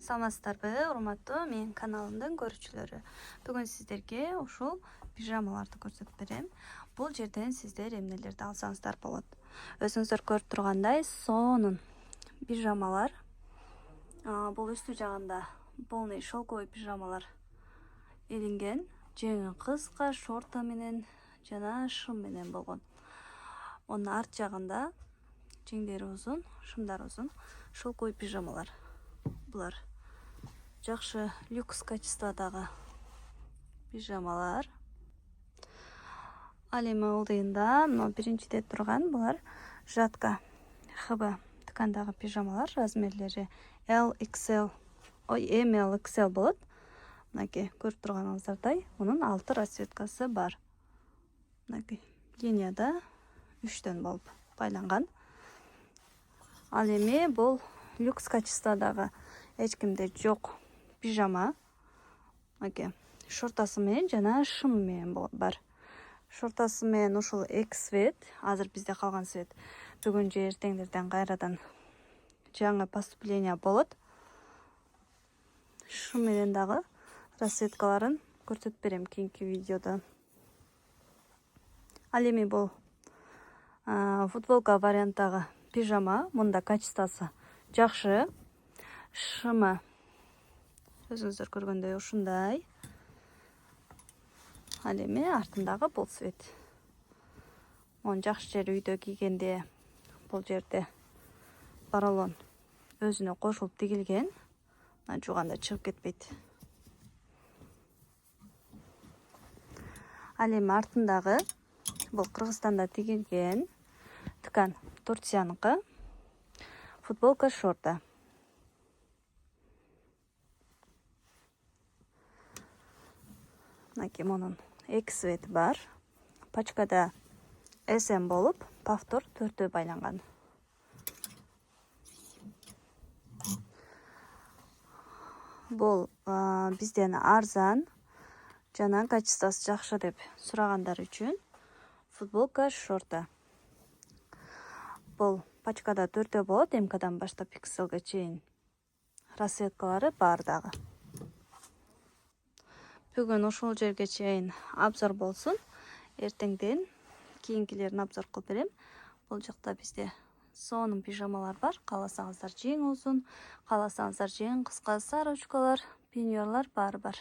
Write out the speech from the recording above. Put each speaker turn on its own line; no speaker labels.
Саламатсыздарбы, урматтуу менин каналымдын көрүүчүлөрү. Бүгүн сиздерге ушул пижамаларды көрсөтүп берем. Бул жерден сиздер эмнелерди алсаңыздар болот. Өзүңүздөр көрүп тургандай, сонун пижамалар. Бул үстү жагында полный шелковый пижамалар илинген. Жеңи кыска, шорта менен жана шым менен болгон. Онун арт жагында жеңдери узун, шымдары узун, шелковый пижамалар. Булар жакшы люкс качестводагы пижамалар. Ал эми ылдыйында биринчиде турган булар жатка ХБ ткандагы пижамалар. Размерлери LXL, ML XL болот. Мынакей көрүп турганыңыздардай, мунун 6 расцветкасы бар. Мынакей линияда 3төн болуп байланган. Ал эми бул люкс качестводагы эч кимде жок пижама. Мынакей шортасы менен жана шымы менен бар. Шортасы менен ушул X цвет, азыр бизде калган цвет. Бүгүн же эртеңдерден кайрадан жаңы поступление болот. Шым менен дагы расцветкаларын көрсөтүп берем кийинки видеодо. Ал эми бул футболка варианттагы пижама. Мында качествосы жакшы. Шымы өзүңүздөр көргөндөй ушундай. Ал эми артындагы бул цвет. Монун жакшы жери үйдө кийгенде бул жерде поролон өзүнө кошулуп тигилген. Жууганда чыгып кетпейт. Ал эми артындагы бул Кыргызстанда тигилген ткань Турцияныкы. Футболка шорта. Мынакей монун X цвети бар. Пачкада SM болуп, повтор 4тө байланган. Бул бизден арзан жана качествосы жакшы деп сурагандар үчүн футболка шорта. Бул пачкада 4тө болот, МКдан баштап XLге чейин расцветкалары бар дагы. Бүгүн ушул жерге чейин обзор болсун. Эртеңден кийинкилерин обзор кылып берем. Бул жакта бизде сонун пижамалар бар. Кааласаңыздар жең узун, кааласаңыздар жең кыска, сорочкалар, пеньюарлар баары бар.